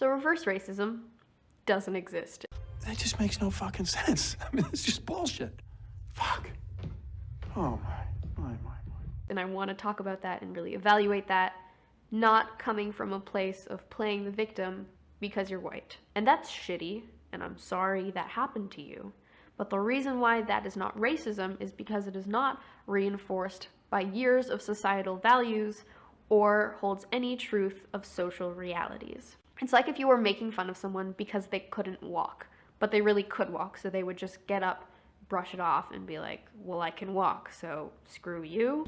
So reverse racism doesn't exist. That just makes no fucking sense. I mean, it's just bullshit. Fuck. Oh my. And I want to talk about that and really evaluate that, not coming from a place of playing the victim because you're white. And that's shitty, and I'm sorry that happened to you. But the reason why that is not racism is because it is not reinforced by years of societal values or holds any truth of social realities. It's like if you were making fun of someone because they couldn't walk, but they really could walk, so they would just get up, brush it off, and be like, well, I can walk, so screw you.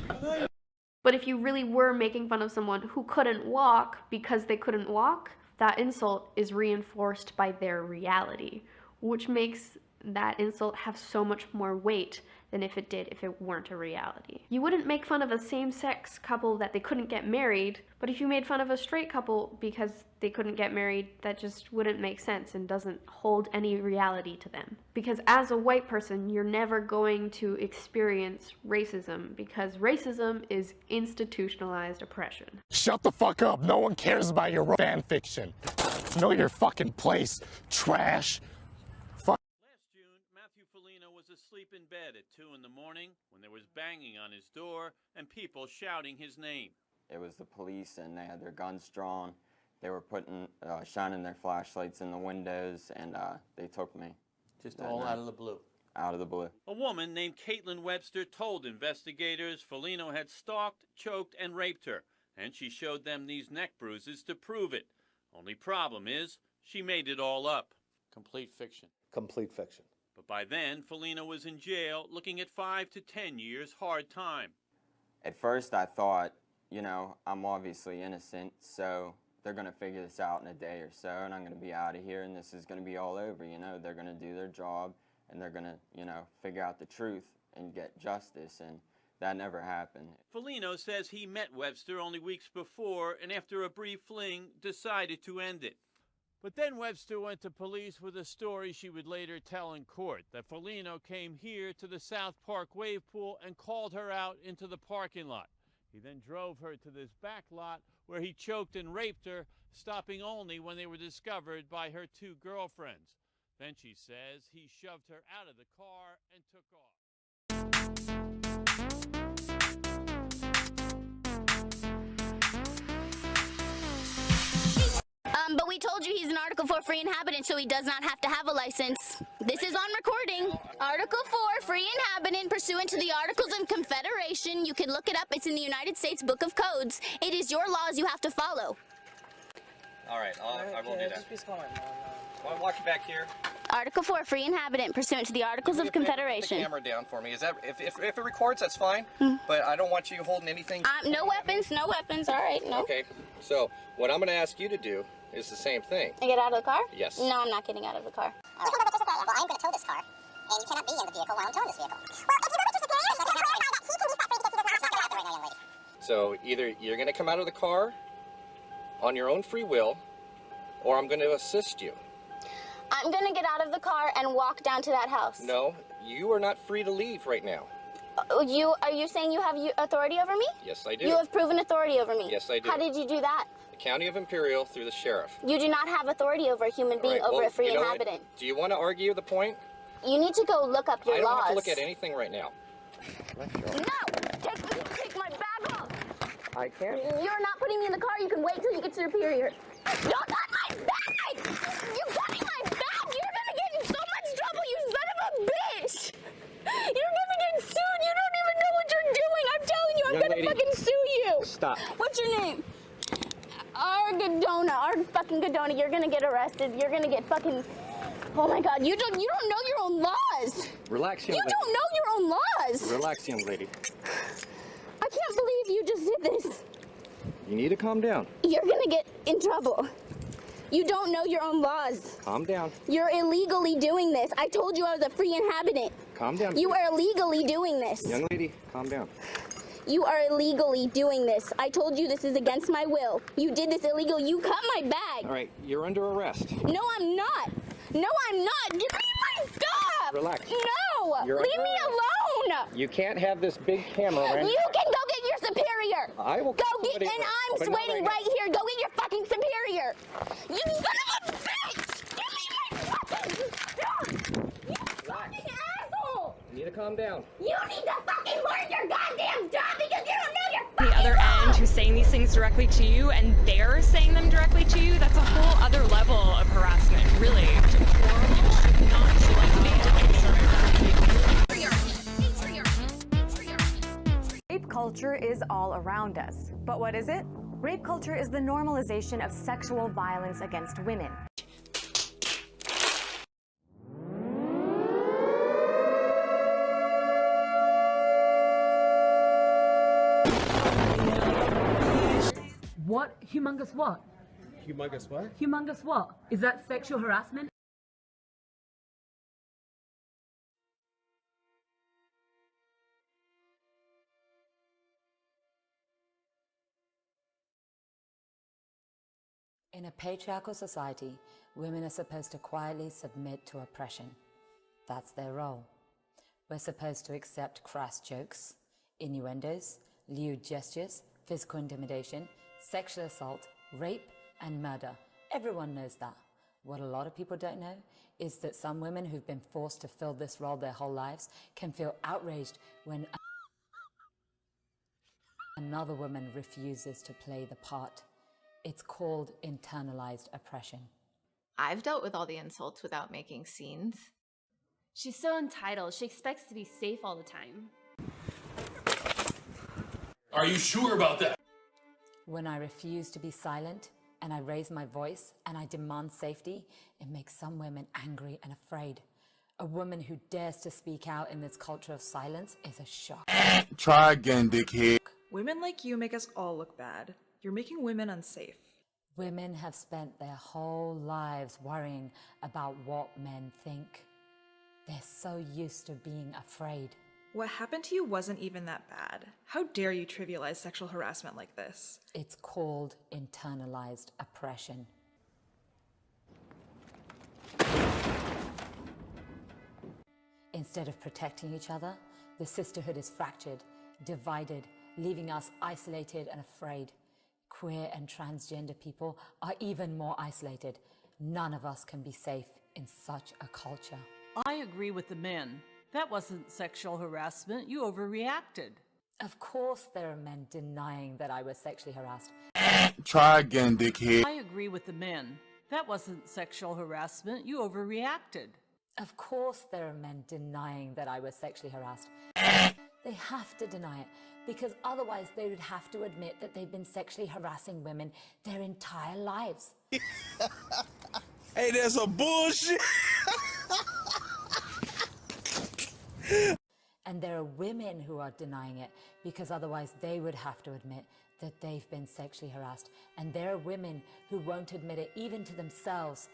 But if you really were making fun of someone who couldn't walk because they couldn't walk, that insult is reinforced by their reality, which makes that insult have so much more weight than if it did if it weren't a reality. You wouldn't make fun of a same-sex couple that they couldn't get married, but if you made fun of a straight couple because they couldn't get married, that just wouldn't make sense and doesn't hold any reality to them. Because as a white person, you're never going to experience racism because racism is institutionalized oppression. Shut the fuck up. No one cares about your fan fiction. Know your fucking place, trash. Asleep in bed at 2 in the morning when there was banging on his door and people shouting his name. It was the police and they had their guns drawn. They were shining their flashlights in the windows and they took me. Just all out of the blue? Out of the blue. A woman named Caitlin Webster told investigators Foligno had stalked, choked, and raped her, and she showed them these neck bruises to prove it. Only problem is, she made it all up. Complete fiction. Complete fiction. But by then, Foligno was in jail looking at 5 to 10 years hard time. At first I thought, you know, I'm obviously innocent, so they're going to figure this out in a day or so, and I'm going to be out of here, and this is going to be all over, you know. They're going to do their job, and they're going to, you know, figure out the truth and get justice, and that never happened. Foligno says he met Webster only weeks before, and after a brief fling, decided to end it. But then Webster went to police with a story she would later tell in court, that Foligno came here to the South Park wave pool and called her out into the parking lot. He then drove her to this back lot where he choked and raped her, stopping only when they were discovered by her 2 girlfriends. Then she says he shoved her out of the car and took off. But we told you he's an Article 4 free inhabitant, so he does not have to have a license. This is on recording. Article 4, free inhabitant, pursuant to the Articles of Confederation. You can look it up. It's in the United States Book of Codes. It is your laws you have to follow. All right, I will do that. I'll walk you back here. Article 4, free inhabitant, pursuant to the Articles of Confederation. Put the camera down for me. Is that if it records, that's fine. But I don't want you holding anything. No weapons, no weapons. All right, no. Okay. So what I'm going to ask you to do is the same thing. I get out of the car? Yes. No, I'm not getting out of the car. Well, I'm going to tow this car, and you cannot be in the vehicle while I'm towing this vehicle. Well, if you know that you're superior, so he can use that phrase because he does not have to right now, young lady. So either you're going to come out of the car on your own free will, or I'm going to assist you. I'm going to get out of the car and walk down to that house. No, you are not free to leave right now. Are you saying you have authority over me? Yes, I do. You have proven authority over me? Yes, I do. How did you do that? The County of Imperial through the sheriff. You do not have authority over a human being, over a free inhabitant. Do you want to argue the point? You need to go look up your laws. I don't have to look at anything right now. No! Take my bag off! I can't. You're not putting me in the car. You can wait till you get superior. You got my bag! You got my bag! You're gonna get in so much trouble, you son of a bitch! You're gonna get sued! You don't even know what you're doing! I'm telling you, I'm gonna fucking sue you! Stop. What's your name? Argadona, you're gonna get arrested. You're gonna get fucking... Oh my God, you don't know your own laws! Relax, young lady. You don't know your own laws! Relax, young lady. I can't believe you just did this. You need to calm down. You're gonna get in trouble. You don't know your own laws. Calm down. You're illegally doing this. I told you I was a free inhabitant. Calm down. You are illegally doing this. Young lady, calm down. You are illegally doing this. I told you this is against my will. You did this illegal. You cut my bag. All right, you're under arrest. No, I'm not. No, I'm not. Give me my stuff. Relax. No. Leave me alone. You can't have this big camera. You can go get your superior. I will go get, and I'm waiting right here. Go get your fucking superior. You son of calm down. You need to fucking learn your goddamn job because you don't know your fucking The other end who's saying these things directly to you and they're saying them directly to you, that's a whole other level of harassment, really. Rape culture is all around us. But what is it? Rape culture is the normalization of sexual violence against women. What? Humongous what? Humongous what? Humongous what? Is that sexual harassment? In a patriarchal society, women are supposed to quietly submit to oppression. That's their role. We're supposed to accept crass jokes, innuendos, lewd gestures, physical intimidation, sexual assault, rape, and murder. Everyone knows that. What a lot of people don't know is that some women who've been forced to fill this role their whole lives can feel outraged when another woman refuses to play the part. It's called internalized oppression. I've dealt with all the insults without making scenes. She's so entitled. She expects to be safe all the time. Are you sure about that? When I refuse to be silent and I raise my voice and I demand safety, it makes some women angry and afraid. A woman who dares to speak out in this culture of silence is a shock. Try again, dickhead. Women like you make us all look bad. You're making women unsafe. Women have spent their whole lives worrying about what men think. They're so used to being afraid. What happened to you wasn't even that bad. How dare you trivialize sexual harassment like this? It's called internalized oppression. Instead of protecting each other, the sisterhood is fractured, divided, leaving us isolated and afraid. Queer and transgender people are even more isolated. None of us can be safe in such a culture. I agree with the men. That wasn't sexual harassment. You overreacted. Of course there are men denying that I was sexually harassed. Try again, dickhead. I agree with the men. That wasn't sexual harassment. You overreacted. Of course there are men denying that I was sexually harassed. They have to deny it, because otherwise they would have to admit that they've been sexually harassing women their entire lives. Hey, that's a bullshit. And there are women who are denying it, because otherwise they would have to admit that they've been sexually harassed. And there are women who won't admit it even to themselves.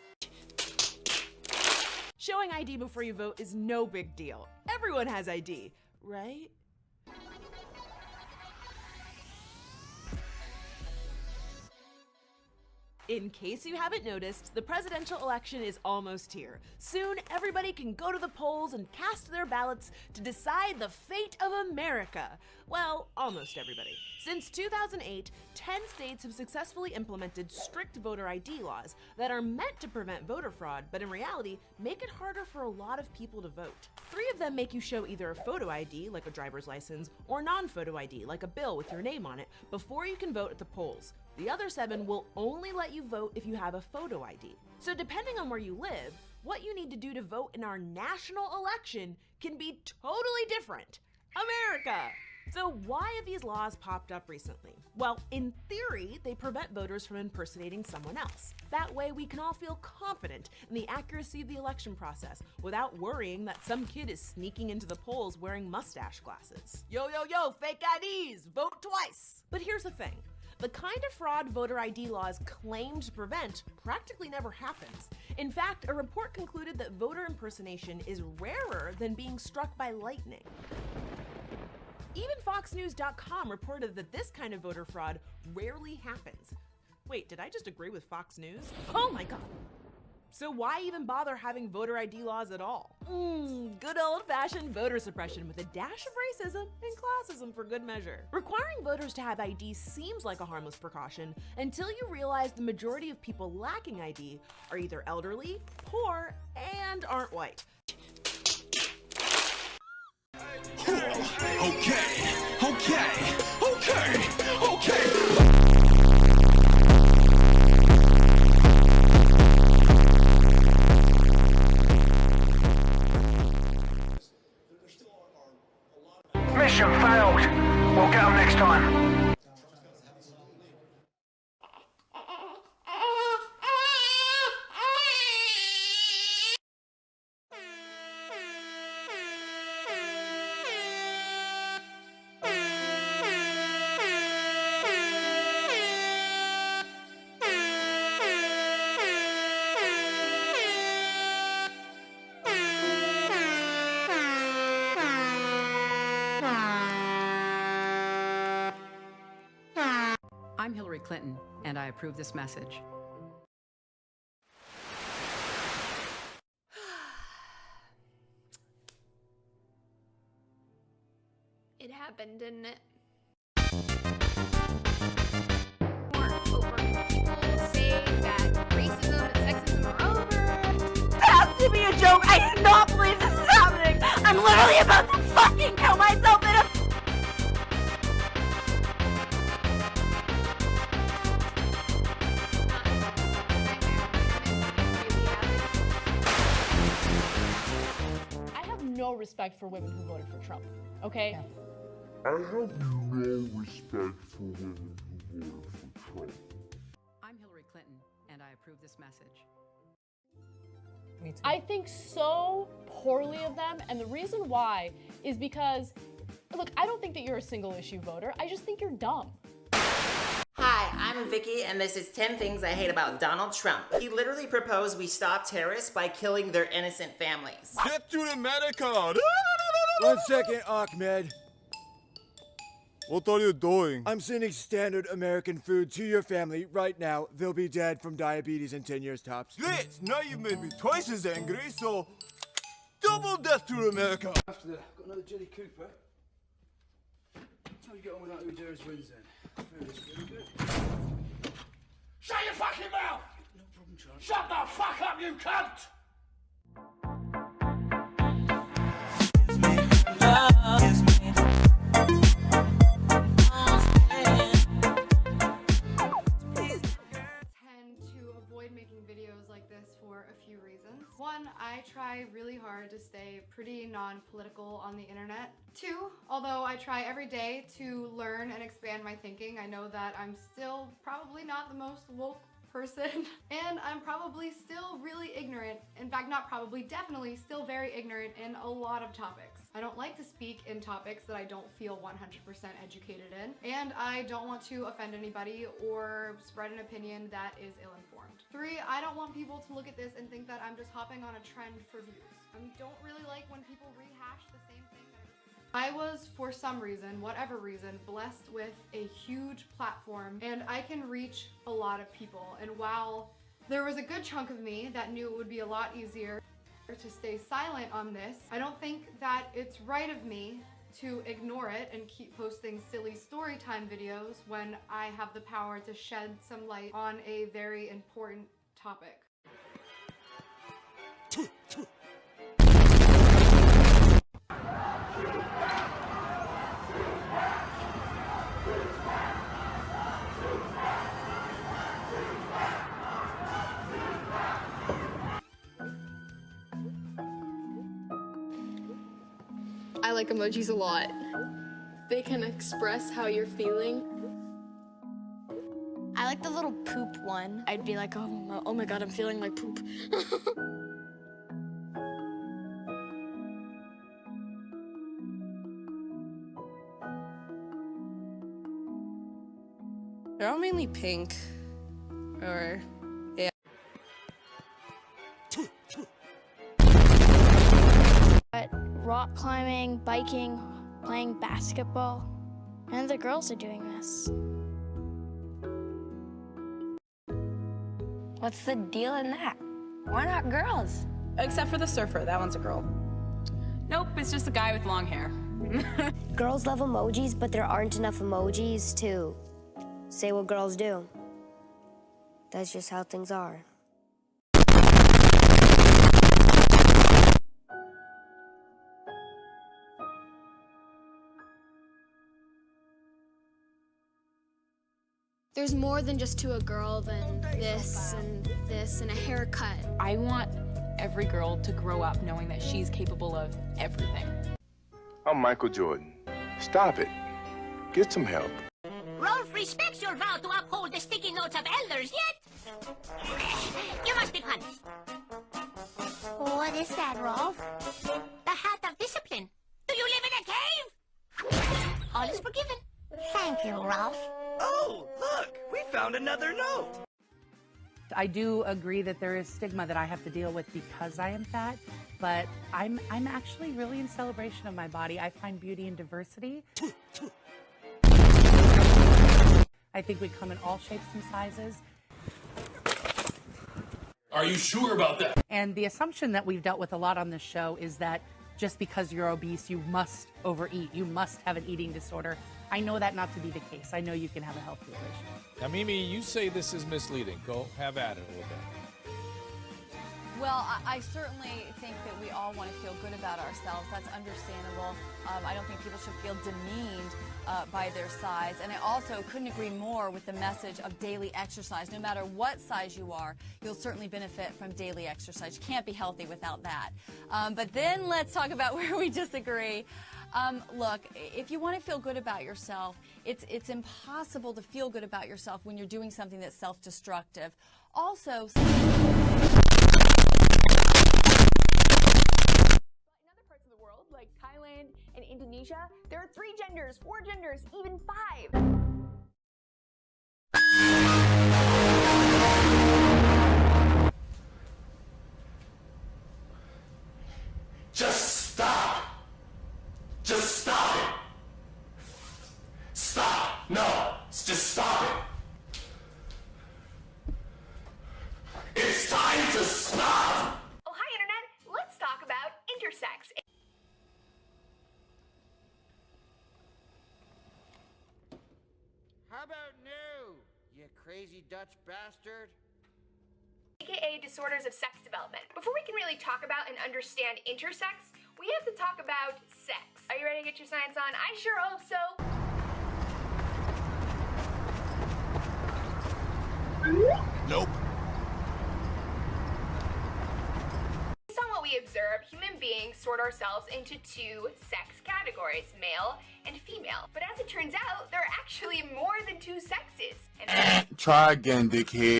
Showing ID before you vote is no big deal. Everyone has ID, right? In case you haven't noticed, the presidential election is almost here. Soon, everybody can go to the polls and cast their ballots to decide the fate of America. Well, almost everybody. Since 2008, 10 states have successfully implemented strict voter ID laws that are meant to prevent voter fraud, but in reality, make it harder for a lot of people to vote. 3 of them make you show either a photo ID, like a driver's license, or non-photo ID, like a bill with your name on it, before you can vote at the polls. The other 7 will only let you vote if you have a photo ID. So depending on where you live, what you need to do to vote in our national election can be totally different. America! So why have these laws popped up recently? Well, in theory, they prevent voters from impersonating someone else. That way we can all feel confident in the accuracy of the election process without worrying that some kid is sneaking into the polls wearing mustache glasses. Yo, yo, yo, fake IDs, vote twice! But here's the thing. The kind of fraud voter ID laws claim to prevent practically never happens. In fact, a report concluded that voter impersonation is rarer than being struck by lightning. Even FoxNews.com reported that this kind of voter fraud rarely happens. Wait, did I just agree with Fox News? Oh my god! So why even bother having voter ID laws at all? Good old-fashioned voter suppression with a dash of racism and classism for good measure. Requiring voters to have ID seems like a harmless precaution until you realize the majority of people lacking ID are either elderly, poor, and aren't white. Mission failed. We'll get them next time. I'm Hillary Clinton, and I approve this message. It happened, didn't it? Saying that racism and sexism are over. It has to be a joke! I do not believe this is happening! I'm literally about to fucking kill myself in a... I have no respect for women who voted for Trump, okay? I have no respect for women who voted for Trump. I'm Hillary Clinton, and I approve this message. Me too. I think so poorly of them, and the reason why is because, look, I don't think that you're a single issue voter. I just think you're dumb. Hi, I'm Vicky, and this is 10 Things I Hate About Donald Trump. He literally proposed we stop terrorists by killing their innocent families. Get to the medical! 1 second, Ahmed. What are you doing? I'm sending standard American food to your family right now. They'll be dead from diabetes in 10 years tops. Great! Now you made me twice as angry, so double death to America! After that, got another Jelly Cooper. How you get on with that Udara's wins then? Really good. Shut your fucking mouth! No problem, Charlie. Shut the fuck up, you cunt! For a few reasons. One, I try really hard to stay pretty non-political on the internet. Two, although I try every day to learn and expand my thinking, I know that I'm still probably not the most woke person and I'm probably still really ignorant. In fact, not probably, definitely still very ignorant in a lot of topics. I don't like to speak in topics that I don't feel 100% educated in, and I don't want to offend anybody or spread an opinion that is ill-informed. 3, I don't want people to look at this and think that I'm just hopping on a trend for views. I don't really like when people rehash the same thing that I was, for some reason, whatever reason, blessed with a huge platform, and I can reach a lot of people. And while there was a good chunk of me that knew it would be a lot easier to stay silent on this, I don't think that it's right of me to ignore it and keep posting silly story time videos when I have the power to shed some light on a very important topic. I like emojis a lot. They can express how you're feeling. I like the little poop one. I'd be like, oh my god, I'm feeling like poop. They're all mainly pink. Or, yeah. But rock climbing, biking, playing basketball, none of the girls are doing this. What's the deal in that? Why not girls? Except for the surfer, that one's a girl. Nope, it's just a guy with long hair. Girls love emojis, but there aren't enough emojis to say what girls do. That's just how things are. There's more than just to a girl than this and a haircut. I want every girl to grow up knowing that she's capable of everything. I'm Michael Jordan. Stop it. Get some help. Rolf respects your vow to uphold the sticky notes of elders, yet you must be punished. What is that, Rolf? The hat of discipline. Do you live in a cave? All is forgiven. Thank you, Rolf. Oh, look! We found another note! I do agree that there is stigma that I have to deal with because I am fat, but I'm actually really in celebration of my body. I find beauty in diversity. I think we come in all shapes and sizes. Are you sure about that? And the assumption that we've dealt with a lot on this show is that just because you're obese, you must overeat, you must have an eating disorder. I know that not to be the case. I know you can have a healthy relationship. Now, Mimi, you say this is misleading. Go have at it a little bit. Well, I certainly think that we all want to feel good about ourselves. That's understandable. I don't think people should feel demeaned by their size. And I also couldn't agree more with the message of daily exercise. No matter what size you are, you'll certainly benefit from daily exercise. You can't be healthy without that. But then let's talk about where we disagree. Look, if you want to feel good about yourself, it's impossible to feel good about yourself when you're doing something that's self-destructive. Also, like Thailand and Indonesia, there are 3 genders, 4 genders, even 5. Just stop! Just stop it! Stop! No! Just stop it! It's time to stop! Oh, hi, Internet. Let's talk about intersex. How about no, you crazy Dutch bastard? AKA disorders of sex development. Before we can really talk about and understand intersex, we have to talk about sex. Are you ready to get your science on? I sure hope so. Nope. Based on what we observe, human beings sort ourselves into 2 sex categories, male and female. But as it turns out, there are actually more than 2 sexes. And Try again, dickhead.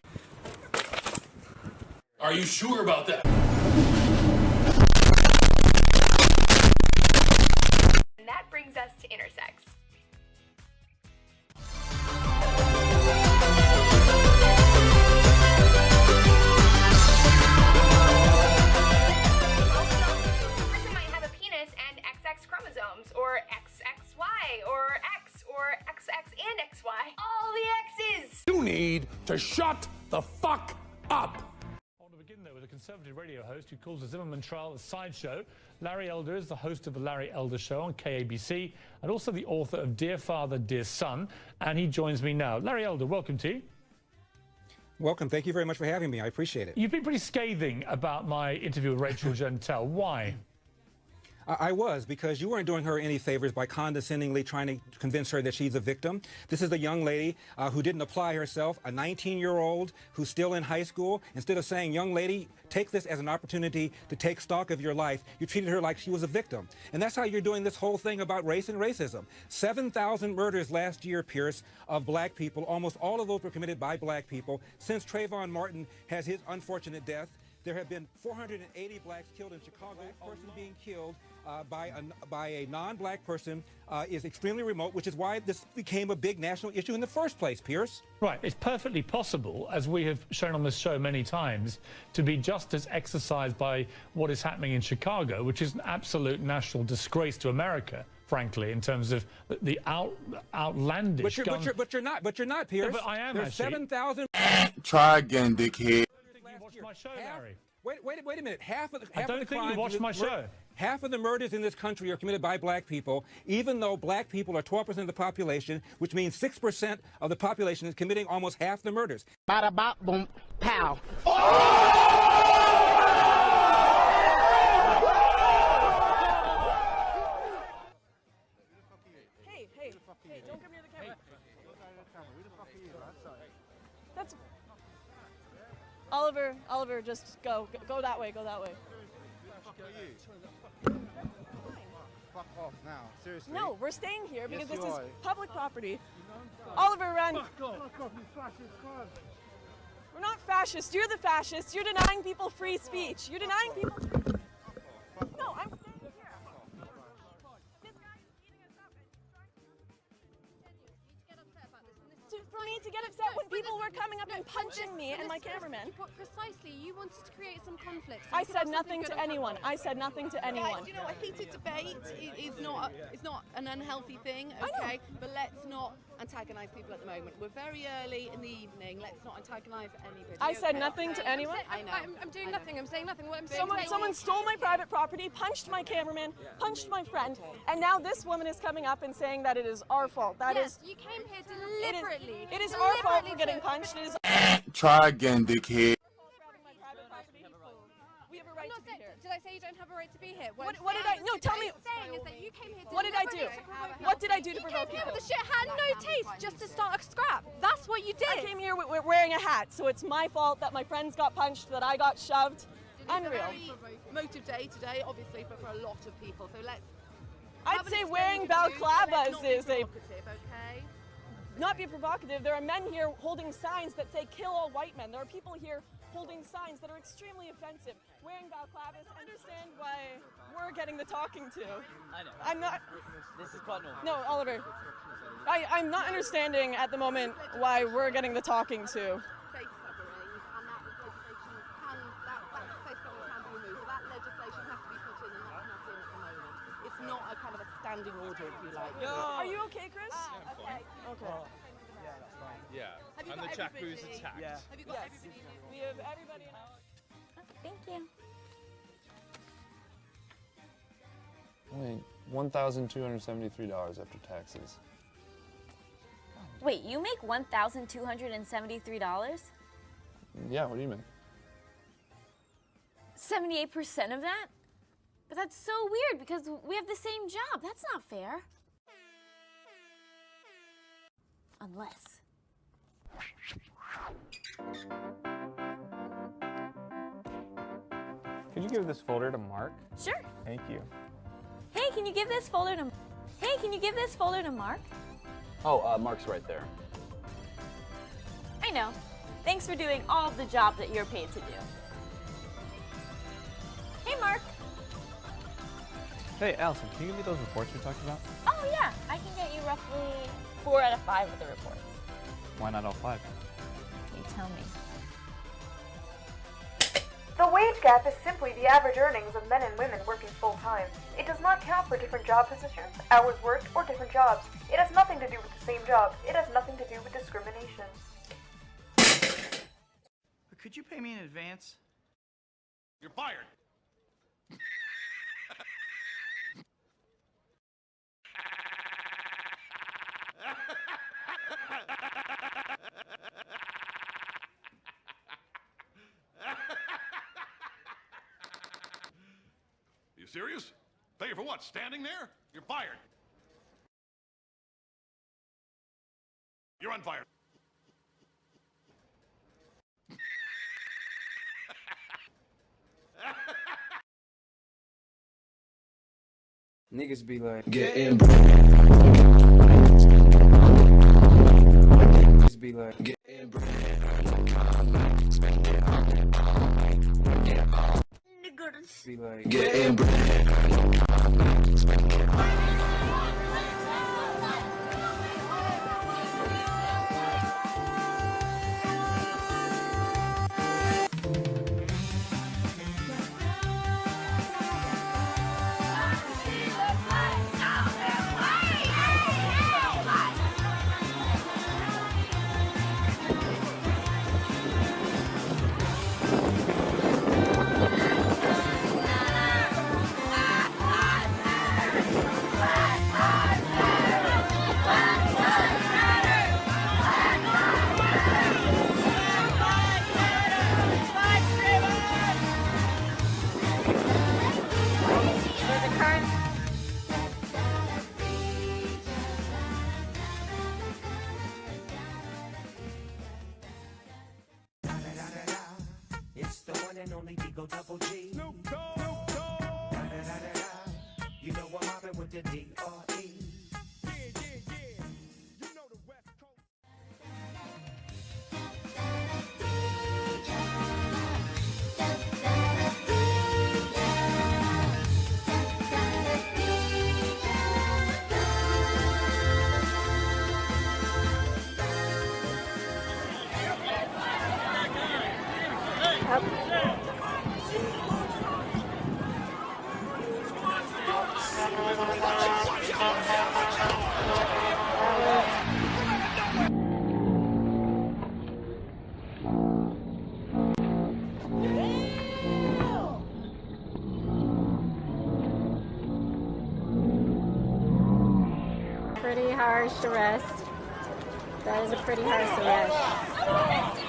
Are you sure about that? that brings us to intersex. Chromosomes, or XXY, or X, or XX and XY. All the X's! You need to shut the fuck up! I want to begin, though, with a conservative radio host who calls the Zimmerman trial a sideshow. Larry Elder is the host of The Larry Elder Show on KABC, and also the author of Dear Father, Dear Son, and he joins me now. Larry Elder, welcome to you. Welcome. Thank you very much for having me. I appreciate it. You've been pretty scathing about my interview with Rachel Jeantel. Why? I was, because you weren't doing her any favors by condescendingly trying to convince her that she's a victim. This is a young lady who didn't apply herself, a 19-year-old who's still in high school. Instead of saying, young lady, take this as an opportunity to take stock of your life, you treated her like she was a victim. And that's how you're doing this whole thing about race and racism. 7,000 murders last year, Pierce, of black people. Almost all of those were committed by black people. Since Trayvon Martin has his unfortunate death, there have been 480 blacks killed in Chicago. A person being killed by a non-black person is extremely remote, which is why this became a big national issue in the first place, Pierce. Right, it's perfectly possible, as we have shown on this show many times, to be just as exercised by what is happening in Chicago, which is an absolute national disgrace to America, frankly, in terms of the outlandish But you're not, Pierce. No, but I am. There's 7,000. Try again, dickhead. Watch my show, Larry. Wait a minute. I don't think you watched my show. Half of the murders in this country are committed by black people, even though black people are 12% of the population, which means 6% of the population is committing almost half the murders. Bada bop boom pow. Hey, don't come near the camera. Oliver, just go that way, go that way. Fuck off now, seriously. No, we're staying here because Yes, this you is are. public property. Oliver, run. Fuck off, you fascist cunt. We're not fascists. You're the fascists. You're denying people free speech. You're denying people. No, I'm staying here. This guy is beating us up and he's trying to. For me to get upset when people were coming up and punching me and my cameraman. Precisely, you wanted to create some conflict. I said nothing to anyone. I said nothing to anyone. Guys, you know, a heated debate is not an unhealthy thing, okay? But let's not antagonise people at the moment. We're very early in the evening. Let's not antagonise anybody. I said okay? nothing to anyone. I'm doing nothing. I'm saying nothing. What I'm saying. Someone stole my private property, punched my cameraman, punched my friend, and now this woman is coming up and saying that it is our fault. Yes, you came here deliberately. It is our fault for getting punched. It is. Try again, dickhead. We have a right to be here. Did I say you don't have a right to be here? What did I? No, tell me. What I'm saying is that you came here. What did I do? What did I do to provoke You you? came here with the shit had no taste just to start a scrap. That's what you did. I came here wearing a hat, so it's my fault that my friends got punched, that I got shoved. Unreal. It's a very emotive day today, obviously, for a lot of people. So let's. I'd say wearing balaclavas is a. Okay. Not be provocative. There are men here holding signs that say "kill all white men." There are people here holding signs that are extremely offensive. Wearing balaclavas. I understand why we're getting the talking to. I know. I'm not. This is quite normal. No, Oliver. I'm not understanding at the moment why we're getting the talking to. Face coverings, and that legislation that face covering can be removed. So that legislation has to be put in, and that's not in at the moment. It's not a kind of a standing order, if you like. Are you okay, Chris? Okay. Okay. Yeah, that's fine. Yeah. Have you And got the chap everybody? who's attacked. Yeah. Have you got Yes. everybody here? We have everybody. Thank you. Wait, $1,273 after taxes. Wait, you make $1,273? Yeah, what do you mean? 78% of that? But that's so weird because we have the same job. That's not fair. Unless. Could you give this folder to Mark? Sure. Thank you. Hey, can you give this folder to Mark? Oh, Mark's right there. I know. Thanks for doing all of the job that you're paid to do. Hey, Mark. Hey, Allison, can you give me those reports we talked about? Oh, yeah. I can get you roughly 4 out of 5 of the reports. Why not all 5? You tell me. The wage gap is simply the average earnings of men and women working full-time. It does not count for different job positions, hours worked, or different jobs. It has nothing to do with the same job. It has nothing to do with discrimination. Could you pay me in advance? You're fired. You serious? Pay you for what? Standing there? You're fired. You're unfired. Niggas be like, getting niggas be like, getting be like, getting Ah! and only Digo Double G. Snoop Dogg. Da-da-da-da-da. You know I'm mobbing with the D.R.E. You know the West Coast. Pretty harsh arrest. That is a pretty harsh arrest.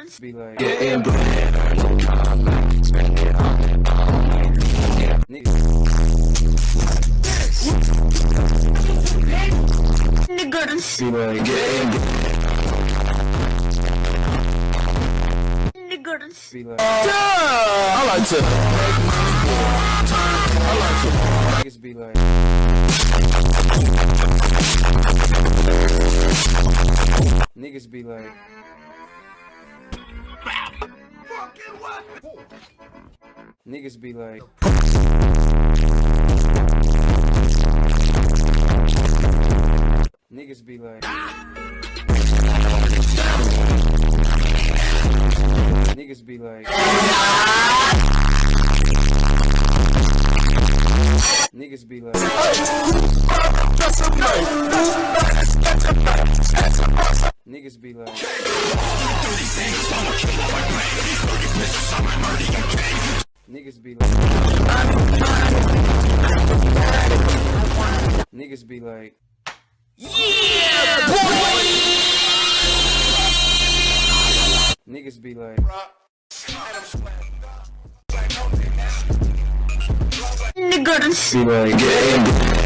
Niggas be like, Getting bread, no time, spend it on niggas be like, getting niggas be like, I like to make money. I like to. niggas be like, niggas be like, Fucking what? niggas be like, niggas be like, niggas be like, niggas be like, niggas be like, niggas be like, niggas be like, yeah, boy! niggas be like, Niggas be like,